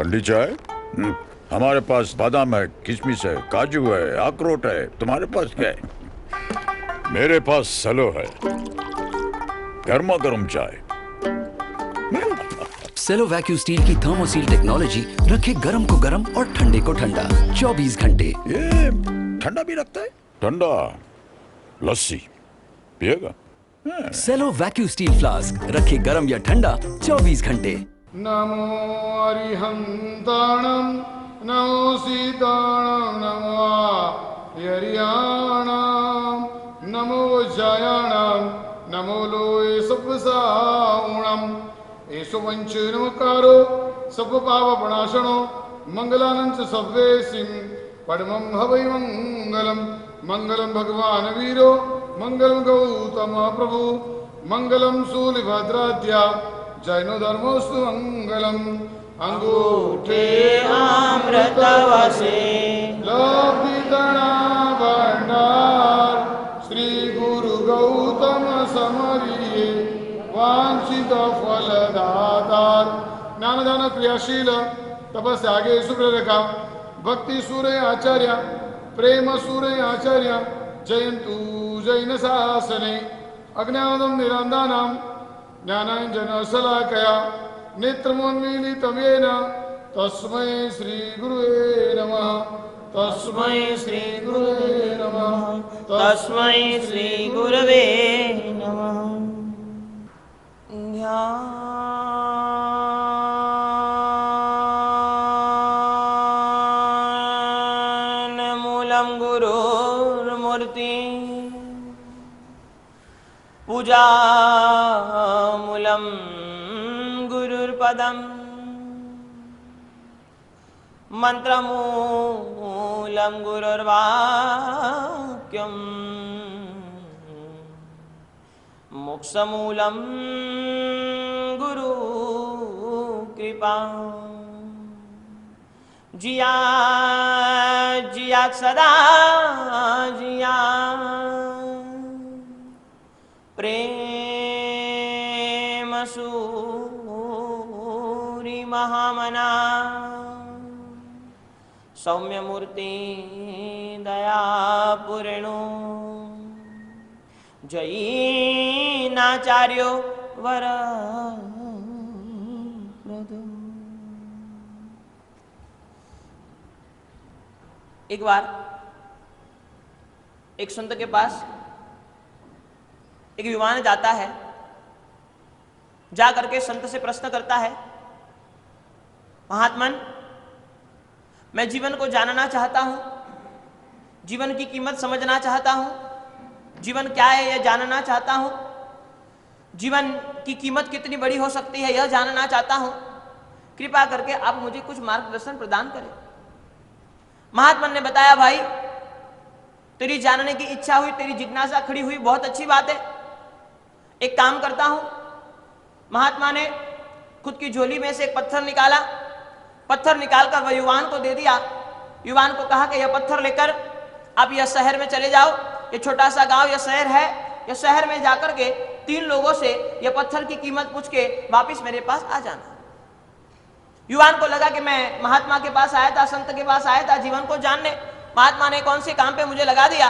ठंडी चाय? हमारे पास बादाम है, किशमिश है, काजू है, अखरोट है। तुम्हारे पास क्या है? मेरे पास सलो है, गर्मा गर्म चाय। सेलो वैक्यू स्टील की थर्मोसील टेक्नोलॉजी रखे गर्म को गर्म और ठंडे को ठंडा 24 घंटे। ये ठंडा भी रखता है? ठंडा लस्सी पिएगा? सेलो वैक्यू स्टील फ्लास्क रखे गर्म या ठंडा 24 घंटे। नमो अरिहंताणं नमो सीताणं नमो यरियाणां नमो जयाणां नमो लोये सप्पसाऊणां एषु वंचनमकारो सप्पपापप्रणाशनो मंगलानंच सव्वेसिं परमं हवै मंगलम् मंगलम भगवान वीरो मंगलम गौतम प्रभु मंगलम शूलिभद्राद्या जैनो धर्मोस्तु मंगलम अंगूठे अमृतवसे लब्धितणा भंडार श्री गुरु गौतम समरिये वांछित फलदातार ज्ञानदान क्रियाशील तपस्यागे सुप्ररेखा भक्ति सूर्य आचार्य प्रेम सूर्य आचार्य जयंतु जैन शासने अज्ञानदं निरंदानां ज्ञानांजन शलाकया नेत्रमोन्मीलितं येन तस्मै श्री गुरुवे नमः तस्मै श्री गुरुवे नमः तस्मै श्री गुरवे नमः। ध्यानमूलं गुरुर्मूर्ति पूजामूलं गुरुर्पदम् मंत्रमूलं गुरुर्वाक्यम् मोक्षमूलं गुरु कृपा। जिया जिया सदा जिया प्रेम सूरि महामना सौम्य मूर्ति दया पूर्णो जैनाचार्यो वर एक बार एक संत के पास एक विद्वान जाता है, जा करके संत से प्रश्न करता है, महात्मन मैं जीवन को जानना चाहता हूं, जीवन की कीमत समझना चाहता हूं, जीवन क्या है यह जानना चाहता हूं, जीवन की कीमत कितनी बड़ी हो सकती है यह जानना चाहता हूं, कृपा करके आप मुझे कुछ मार्गदर्शन प्रदान करें। महात्मन ने बताया, भाई तेरी जानने की इच्छा हुई, तेरी जिज्ञासा खड़ी हुई, बहुत अच्छी बात है। एक काम करता हूं। महात्मा ने खुद की झोली में से एक पत्थर निकाला, पत्थर निकालकर वह युवान को दे दिया। युवान को कहा कि यह पत्थर लेकर आप यह शहर में चले जाओ, ये छोटा सा गांव यह शहर है, यह शहर में जाकर के 3 लोगों से यह पत्थर की कीमत पूछ के वापिस मेरे पास आ जाना। युवान को लगा कि मैं महात्मा के पास आया था, संत के पास आया था जीवन को जानने, महात्मा ने कौन से काम पे मुझे लगा दिया,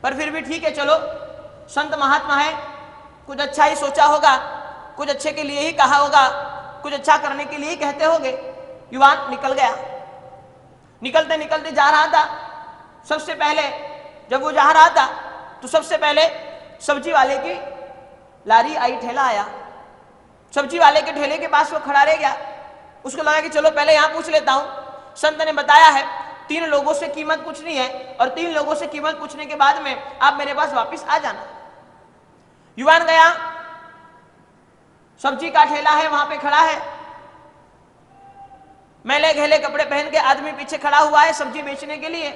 पर फिर भी ठीक है, चलो संत महात्मा है, कुछ अच्छा ही सोचा होगा, कुछ अच्छे के लिए ही कहा होगा, कुछ अच्छा करने के लिए ही कहते होंगे। युवान निकल गया। निकलते निकलते जा रहा था, सबसे पहले जब वो जा रहा था तो सबसे पहले सब्जी वाले की लारी आई, ठेला आया। सब्जी वाले के ठेले के पास वो खड़ा रह गया। उसको लगा कि चलो पहले यहां पूछ लेता हूं। संत ने बताया है 3 लोगों से कीमत पूछनी है और 3 लोगों से कीमत पूछने के बाद में आप मेरे पास वापस आ जाना। युवान गया, सब्जी का ठेला है, वहां पे खड़ा है, मैले घेले कपड़े पहन के आदमी पीछे खड़ा हुआ है सब्जी बेचने के लिए।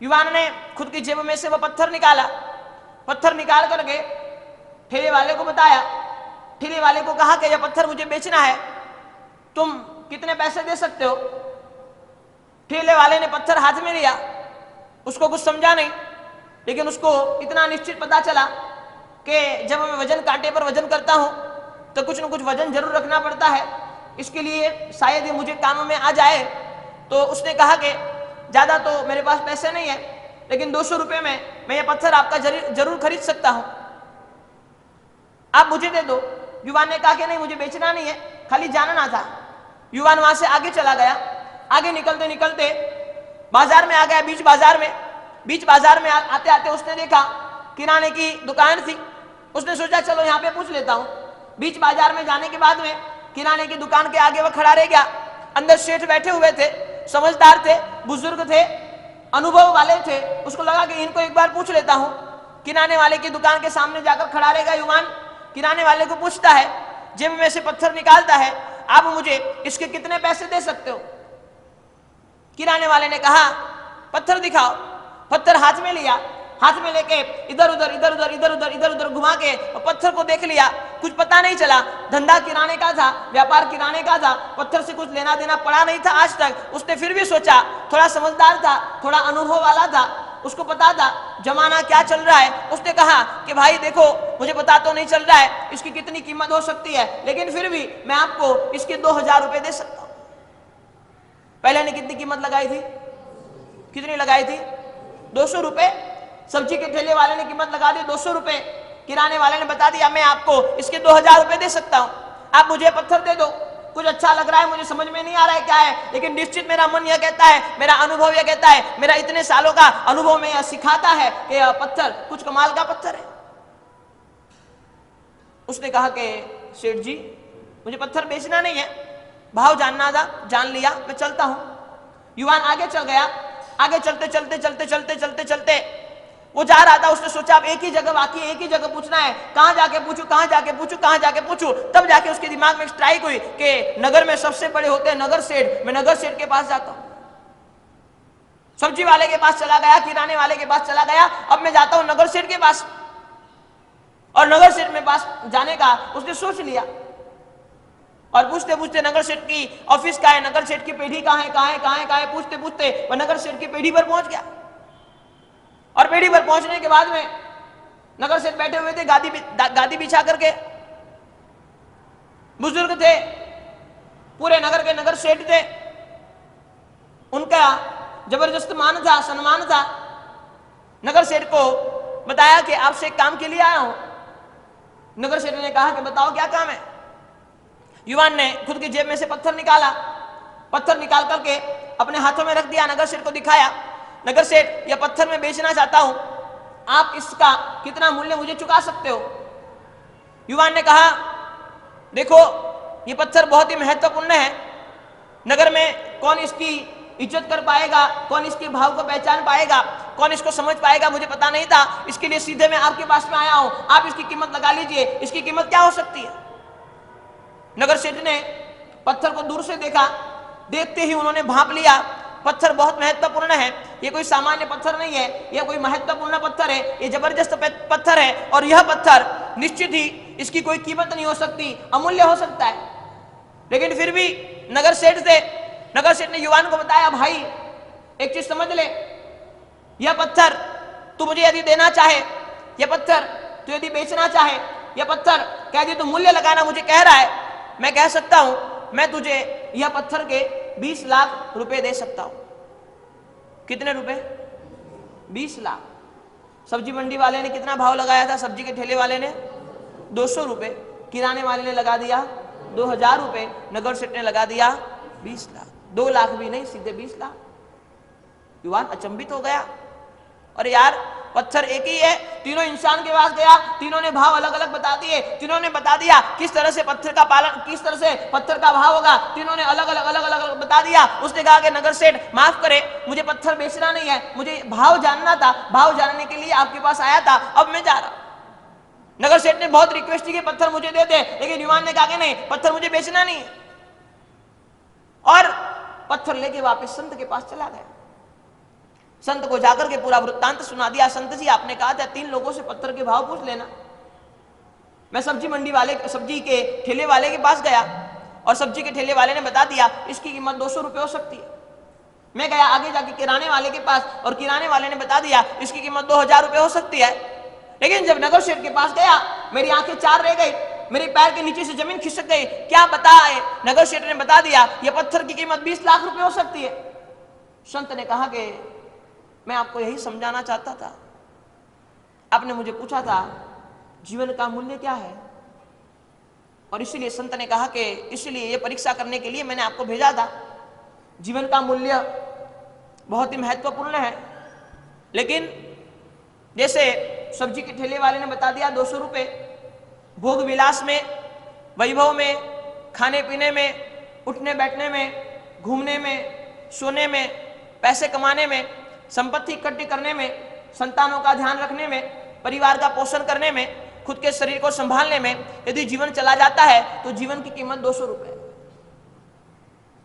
युवान ने खुद की जेब में से वो पत्थर निकाला, पत्थर निकाल करके ठेले वाले को बताया। ठेले वाले को कहा कि यह पत्थर मुझे बेचना है, तुम कितने पैसे दे सकते हो। ठेले वाले ने पत्थर हाथ में लिया, उसको कुछ समझा नहीं, लेकिन उसको इतना निश्चित पता चला कि जब मैं वजन कांटे पर वजन करता हूं तो कुछ न कुछ वजन जरूर रखना पड़ता है, इसके लिए शायद ये मुझे काम में आ जाए। तो उसने कहा कि ज़्यादा तो मेरे पास पैसे नहीं है, लेकिन 200 रुपये में मैं ये पत्थर आपका जरूर खरीद सकता हूँ, आप मुझे दे दो। युवान ने कहा कि नहीं, मुझे बेचना नहीं है, खाली जानना था। युवान वहां से आगे चला गया। आगे निकलते निकलते बाजार में आ गया। बीच बाजार में आते आते उसने देखा किराने की दुकान थी। उसने सोचा चलो यहाँ पे पूछ लेता हूँ। बीच बाजार में जाने के बाद में किराने की दुकान के आगे वह खड़ा रह गया। अंदर सेठ बैठे हुए थे, समझदार थे, बुजुर्ग थे, अनुभव वाले थे। उसको लगा कि इनको एक बार पूछ लेता हूँ। किराने वाले की दुकान के सामने जाकर खड़ा रहेगा युवान। किराने वाले को पूछता है, जेब में से पत्थर निकालता है, आप मुझे इसके कितने पैसे दे सकते हो? किराने वाले ने कहा पत्थर दिखाओ। पत्थर हाथ में लिया, हाथ में लेके इधर उधर घुमा के पत्थर को देख लिया। कुछ पता नहीं चला। धंधा किराने का था, व्यापार किराने का था, पत्थर से कुछ लेना देना पड़ा नहीं था आज तक। उसने फिर भी सोचा, थोड़ा समझदार था, थोड़ा अनुभव वाला था, उसको पता था जमाना क्या चल रहा है। उसने कहा कि भाई देखो, मुझे पता तो नहीं चल रहा है इसकी कितनी कीमत हो सकती है, लेकिन फिर भी मैं आपको इसके 2000 रुपए दे सकता हूं। पहले ने कितनी कीमत लगाई थी? कितनी लगाई थी? 200 रुपए। सब्जी के ठेले वाले ने कीमत लगा दी 200 रुपए। किराने वाले ने बता दिया मैं आपको इसके 2000 रुपए दे सकता हूं, आप मुझे पत्थर दे दो। कुछ अच्छा लग रहा है, मुझे समझ में नहीं आ रहा है क्या है, लेकिन निश्चित मेरा मन यह कहता है, मेरा अनुभव यह कहता है, मेरा इतने सालों का अनुभव में यह सिखाता है कि यह पत्थर कुछ कमाल का पत्थर है। उसने कहा कि सेठ जी, मुझे पत्थर बेचना नहीं है, भाव जानना था, जान लिया, मैं चलता हूं। युवान आगे चल गया। आगे चलते वो जा रहा था। उसने सोचा अब एक ही जगह बाकी, एक ही जगह पूछना है, कहां जाके पूछूं। तब जाके उसके दिमाग में स्ट्राइक हुई कि नगर में सबसे बड़े होते हैं नगर सेठ, मैं नगर सेठ के पास जाता हूं। सब्जी वाले के पास चला गया, किराने वाले के पास चला गया, अब मैं जाता हूं नगर सेठ के पास। और नगर सेठ में पास जाने का उसने सोच लिया। और पूछते पूछते नगर सेठ की ऑफिस का है, नगर सेठ की पेढ़ी कहां है, पूछते पूछते वह नगर सेठ की पेढ़ी पर पहुंच गया। और पेढ़ी पर पहुंचने के बाद में नगर सेठ बैठे हुए थे, गादी बिछा करके। बुजुर्ग थे, पूरे नगर के नगर सेठ थे, उनका जबरदस्त मान था, सम्मान था। नगर सेठ को बताया कि आपसे एक काम के लिए आया हूं। नगर सेठ ने कहा कि बताओ क्या काम है। युवान ने खुद की जेब में से पत्थर निकाला। पत्थर निकाल करके अपने हाथों में रख दिया, नगर सेठ को दिखाया। नगर सेठ, यह पत्थर मैं बेचना चाहता हूं, आप इसका कितना मूल्य मुझे चुका सकते हो? युवान ने कहा देखो, यह पत्थर बहुत ही महत्वपूर्ण है। नगर में कौन इसकी इज्जत कर पाएगा, कौन इसके भाव को पहचान पाएगा, कौन इसको समझ पाएगा, मुझे पता नहीं था। इसके लिए सीधे मैं आपके पास में आया हूं, आप इसकी कीमत लगा लीजिए, इसकी कीमत क्या हो सकती है? नगर सेठ ने पत्थर को दूर से देखा। देखते ही उन्होंने भांप लिया, पत्थर बहुत महत्वपूर्ण है, ये कोई सामान्य पत्थर नहीं है, यह कोई महत्वपूर्ण पत्थर है, ये जबरदस्त पत्थर है। और यह पत्थर निश्चित ही इसकी कोई कीमत नहीं हो सकती, अमूल्य हो सकता है। लेकिन फिर भी नगर सेठ ने युवान को बताया, भाई एक चीज समझ ले, यह पत्थर तू मुझे यदि देना चाहे, यह पत्थर तू यदि बेचना चाहे, यह पत्थर कह दी तो मूल्य लगाना मुझे कह रहा है, मैं कह सकता हूं मैं तुझे यह पत्थर के 20 लाख रुपए दे सकता हूं। कितने रुपए? 20 लाख। सब्जी मंडी वाले ने कितना भाव लगाया था? सब्जी के ठेले वाले ने 200 रुपए, किराने वाले ने लगा दिया 2000 रुपए, नगर सेठ ने लगा दिया 20 लाख। 2 लाख भी नहीं, सीधे 20 लाख। युवान अचंभित हो गया, अरे यार पत्थर एक ही है। तीनों इंसान के पास गया, तीनों ने भाव अलग अलग बता दिए, तीनों ने बता दिया किस तरह से पत्थर का पालन, किस तरह से पत्थर का भाव होगा, तीनों ने अलग अलग बता दिया। उसने कहा कि नगर सेठ माफ करे, मुझे पत्थर बेचना नहीं है, मुझे भाव जानना था, भाव जानने के लिए आपके पास आया था, अब मैं जा रहा हूं। नगर सेठ ने बहुत रिक्वेस्ट की कि पत्थर मुझे दे दे, लेकिन युवान ने कहा कि नहीं, पत्थर मुझे बेचना नहीं है। और पत्थर लेके वापस संत के पास चला गया। संत को जाकर के पूरा वृत्तांत सुना दिया। संत जी, आपने कहा था 3 लोगों से पत्थर के भाव पूछ लेना। मैं सब्जी मंडी वाले, सब्जी के ठेले वाले के पास गया और सब्जी के ठेले वाले ने बता दिया इसकी कीमत 200 रुपए हो सकती है। मैं गया आगे जाके किराने वाले के पास और किराने वाले ने बता दिया इसकी कीमत 2000 रुपए हो सकती है। लेकिन जब नगर सेठ के पास गया, मेरी आंखें चार रह गई। मेरे पैर के नीचे से जमीन खिसक गई। क्या बताए, नेगोशिएटर ने बता दिया ये पत्थर की कीमत 20 लाख रुपए हो सकती है। संत ने कहा कि मैं आपको यही समझाना चाहता था, आपने मुझे पूछा था जीवन का मूल्य क्या है, और इसीलिए संत ने कहा कि इसलिए ये परीक्षा करने के लिए मैंने आपको भेजा था। जीवन का मूल्य बहुत ही महत्वपूर्ण है, लेकिन जैसे सब्जी के ठेले वाले ने बता दिया 200 रुपये, भोग विलास में, वैभव में, खाने पीने में, उठने बैठने में, घूमने में, सोने में, पैसे कमाने में, संपत्ति इकट्ठी करने में, संतानों का ध्यान रखने में, परिवार का पोषण करने में, खुद के शरीर को संभालने में यदि जीवन चला जाता है तो जीवन की कीमत 200 रुपए।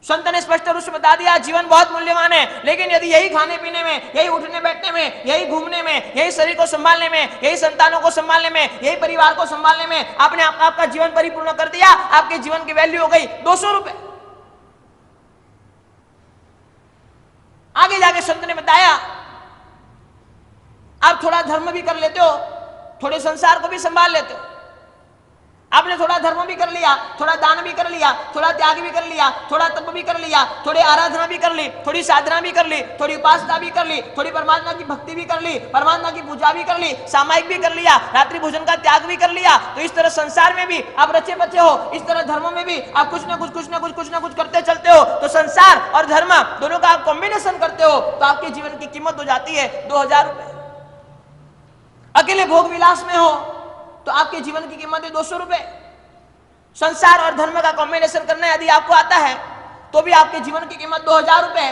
संत ने स्पष्ट रूप से बता दिया जीवन बहुत मूल्यवान है, लेकिन यदि यही खाने पीने में, यही उठने बैठने में, यही घूमने में, यही शरीर को संभालने में, यही संतानों को संभालने में, यही परिवार को संभालने में आपने आपका जीवन परिपूर्ण कर दिया, आपके जीवन की वैल्यू हो गई 200 रुपए। आगे जाके संत ने बताया आप थोड़ा धर्म भी कर लेते हो, थोड़े संसार को भी संभाल लेते हो। आपने थोड़ा धर्म भी कर लिया, थोड़ा दान भी कर लिया, थोड़ा त्याग भी कर लिया, थोड़ा तप भी कर लिया, थोड़ी आराधना भी कर ली, थोड़ी साधना भी कर ली, थोड़ी उपासना भी कर ली, थोड़ी परमात्मा की भक्ति भी कर ली, परमात्मा की पूजा भी कर ली, सामायिक भी कर लिया, रात्रि भोजन का त्याग भी कर लिया। तो इस तरह संसार में भी आप रचे बचे हो, इस तरह धर्म में भी आप कुछ ना कुछ करते चलते हो। तो संसार और धर्म दोनों का आप कॉम्बिनेशन करते हो तो आपके जीवन की कीमत हो जाती है 2000 रुपए। अकेले भोग विलास में हो तो आपके जीवन की कीमत है 200 रुपए। संसार और धर्म का कॉम्बिनेशन करना यदि आपको आता है तो भी आपके जीवन की कीमत 2000 रुपए।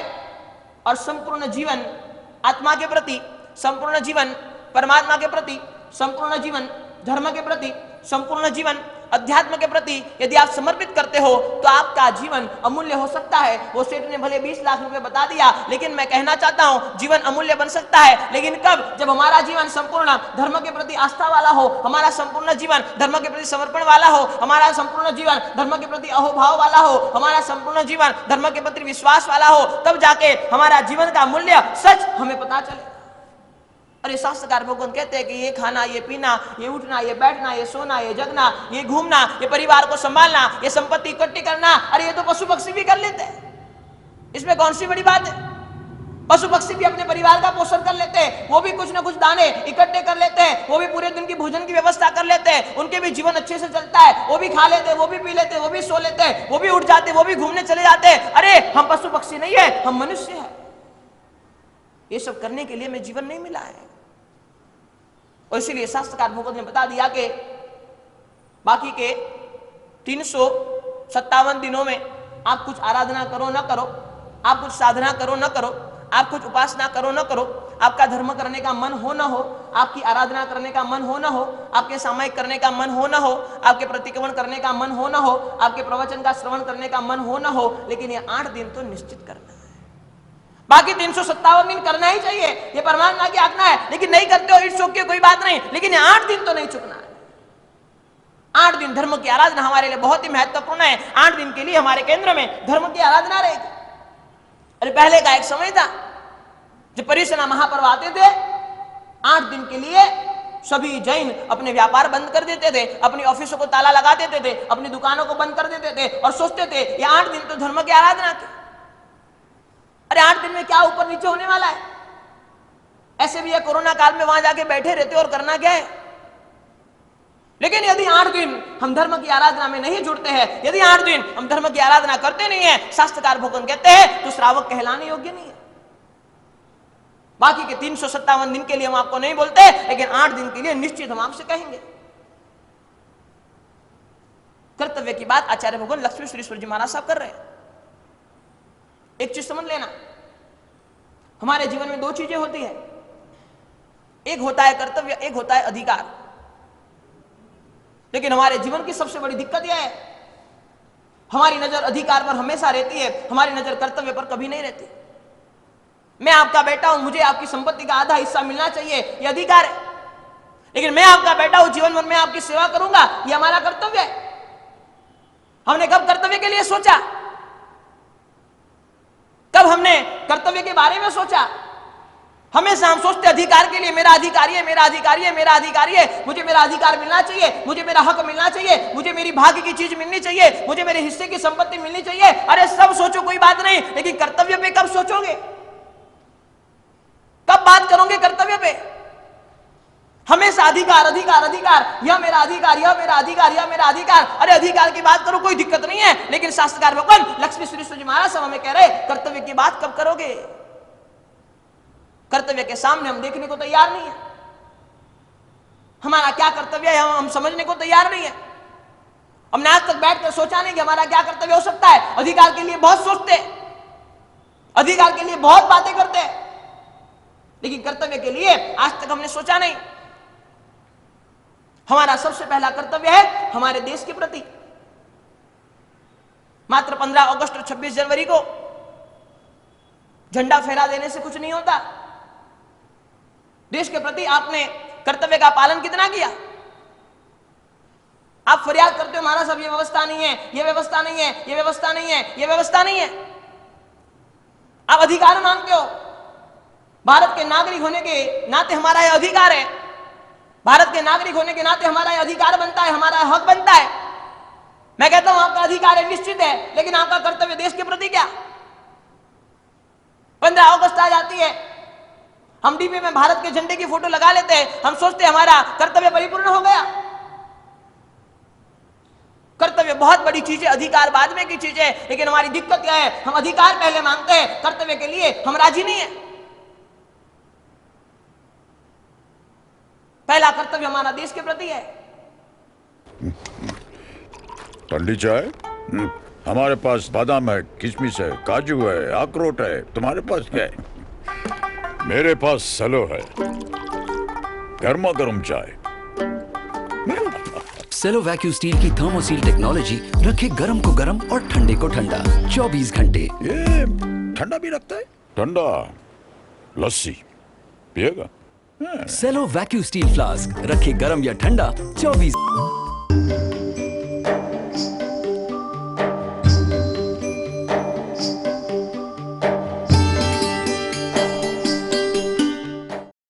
और संपूर्ण जीवन आत्मा के प्रति, संपूर्ण जीवन परमात्मा के प्रति, संपूर्ण जीवन धर्म के प्रति, संपूर्ण जीवन अध्यात्म के प्रति यदि आप समर्पित करते हो तो आपका जीवन अमूल्य हो सकता है। वो सेठ ने भले 20 लाख रुपए बता दिया, लेकिन मैं कहना चाहता हूं जीवन अमूल्य बन सकता है, लेकिन कब? जब हमारा जीवन संपूर्ण धर्म के प्रति आस्था वाला हो, हमारा संपूर्ण जीवन धर्म के प्रति समर्पण वाला हो, हमारा संपूर्ण जीवन धर्म के प्रति अहोभाव वाला हो, हमारा संपूर्ण जीवन धर्म के प्रति विश्वास वाला हो, तब जाके हमारा जीवन का मूल्य सच हमें पता चले। अरे शास्त्रकार भगवान कहते हैं कि ये खाना, ये पीना, ये उठना, ये बैठना, ये सोना, ये जगना, ये घूमना, ये परिवार को संभालना, ये संपत्ति इकट्ठी करना, अरे ये तो पशु पक्षी भी कर लेते हैं, इसमें कौन सी बड़ी बात है? पशु पक्षी भी अपने परिवार का पोषण कर लेते हैं, वो भी कुछ ना कुछ दाने इकट्ठे कर लेते हैं, वो भी पूरे दिन की भोजन की व्यवस्था कर लेते हैं, उनके भी जीवन अच्छे से चलता है, वो भी खा लेते हैं, वो भी पी लेते हैं, वो भी सो लेते हैं, वो भी उठ जाते हैं, वो भी घूमने चले जाते हैं। अरे हम पशु पक्षी नहीं है, हम मनुष्य है। ये सब करने के लिए हमें जीवन नहीं मिला है। और इसीलिए शास्त्रकार भगवत ने बता दिया कि बाकी के 357 दिनों में आप कुछ आराधना करो न करो, आप कुछ साधना करो न करो, आप कुछ उपासना करो न करो, आपका धर्म करने का मन हो न हो, आपकी आराधना करने का मन हो न हो, आपके सामायिक करने का मन हो न हो, आपके प्रतिक्रमण करने का मन हो न हो, आपके प्रवचन का श्रवण करने का मन हो न हो, लेकिन ये 8 दिन तो निश्चित करना है। बाकी 357 दिन करना ही चाहिए, ये परमात्मा की आज्ञा है, लेकिन नहीं करते हो इट्स ओके, कोई बात नहीं, लेकिन ये 8 दिन तो नहीं चुकना है। 8 दिन धर्म की आराधना हमारे लिए बहुत ही महत्वपूर्ण है। 8 दिन के लिए हमारे केंद्र में धर्म की आराधना रहेगी। अरे पहले का एक समय था जब परिसना महापर्व आते थे, 8 दिन के लिए सभी जैन अपने व्यापार बंद कर देते थे, अपनी ऑफिसों को ताला लगा देते थे, अपनी दुकानों को बंद कर देते थे और सोचते थे ये 8 दिन तो धर्म की आराधना की। अरे 8 दिन में क्या ऊपर नीचे होने वाला है? ऐसे भी कोरोना काल में वहां जाके बैठे रहते और करना क्या है? लेकिन यदि 8 दिन हम धर्म की आराधना में नहीं जुड़ते हैं, यदि 8 दिन हम धर्म की आराधना करते नहीं है, शास्त्रकार भगवान कहते हैं तो श्रावक कहलाने योग्य नहीं है। बाकी के 357 दिन के लिए हम आपको नहीं बोलते, लेकिन 8 दिन के लिए निश्चित हम आपसे कहेंगे। कर्तव्य की बात आचार्य भगवान लक्ष्मी श्रीश्वर जी महाराज साहब कर रहे हैं। एक चीज समझ लेना, हमारे जीवन में 2 चीजें होती है, एक होता है कर्तव्य, एक होता है अधिकार। लेकिन हमारे जीवन की सबसे बड़ी दिक्कत यह है, हमारी नजर अधिकार पर हमेशा रहती है, हमारी नजर कर्तव्य पर कभी नहीं रहती। मैं आपका बेटा हूं, मुझे आपकी संपत्ति का आधा हिस्सा मिलना चाहिए, यह अधिकार है। लेकिन मैं आपका बेटा हूं, जीवन भर में आपकी सेवा करूंगा, यह हमारा कर्तव्य है। हमने कब कर्तव्य के लिए सोचा? कब हमने कर्तव्य के बारे में सोचा? हमेशा हम सोचते अधिकार के लिए, मेरा अधिकारी है, मेरा अधिकारी है, मेरा अधिकारी है, मुझे मेरा अधिकार मिलना चाहिए, मुझे मेरा हक मिलना चाहिए, मुझे मेरी भाग्य की चीज मिलनी चाहिए, मुझे मेरे हिस्से की संपत्ति मिलनी चाहिए। अरे सब सोचो, कोई बात नहीं, लेकिन कर्तव्य पे कब सोचोगे? कब बात करोगे कर्तव्य पे? हमेशा अधिकार अधिकार अधिकार, यह मेरा अधिकार, यह मेरा अधिकार, यह मेरा अधिकार। अरे अधिकार की बात करो, कोई दिक्कत नहीं है, लेकिन शास्त्रकार भगवान लक्ष्मी श्री जी महाराज सब हमें कह रहे कर्तव्य की बात कब करोगे? कर्तव्य के सामने हम देखने को तैयार नहीं है। हमारा क्या कर्तव्य है हम समझने को तैयार नहीं है। हमने आज तक बैठकर सोचा नहीं कि हमारा क्या कर्तव्य हो सकता है। अधिकार के लिए बहुत सोचते हैं, अधिकार के लिए बहुत बातें करते हैं, लेकिन कर्तव्य के लिए आज तक हमने सोचा नहीं। हमारा सबसे पहला कर्तव्य है हमारे देश के प्रति। मात्र 15 अगस्त और 26 जनवरी को झंडा फहरा देने से कुछ नहीं होता। देश के प्रति आपने कर्तव्य का पालन कितना किया? आप फरियाद करते हो महाराज साहब ये व्यवस्था नहीं है, ये व्यवस्था नहीं है, ये व्यवस्था नहीं है, ये व्यवस्था नहीं है। आप अधिकार मांगते हो। भारत के नागरिक होने के नाते हमारा यह अधिकार है, भारत के नागरिक होने के नाते हमारा यह अधिकार बनता है, हमारा हक बनता है। मैं कहता हूं आपका अधिकार है, निश्चित है, लेकिन आपका कर्तव्य देश के प्रति क्या? 15 अगस्त आ जाती है, हम डीपी में भारत के झंडे की फोटो लगा लेते हैं, हम सोचते हैं हमारा कर्तव्य परिपूर्ण हो गया। कर्तव्य बहुत बड़ी चीज है, अधिकार बाद में की चीज है, लेकिन हमारी दिक्कत यह है हम अधिकार पहले मांगते हैं, कर्तव्य के लिए हम राजी नहीं है। पहला कर्तव्य हमारा देश के प्रति है। ठंडी चाय? हमारे पास बादाम है, किशमिश है, काजू है, अखरोट है। तुम्हारे पास क्या है? मेरे पास सलो है, गर्मा गर्म चाय। सेलो वैक्यू स्टील की थर्मोसील टेक्नोलॉजी रखे गर्म को गर्म और ठंडे को ठंडा 24 घंटे। ये ठंडा भी रखता है? ठंडा लस्सी पिएगा? सेलो वैक्यू स्टील फ्लास्क रखे गर्म या ठंडा 24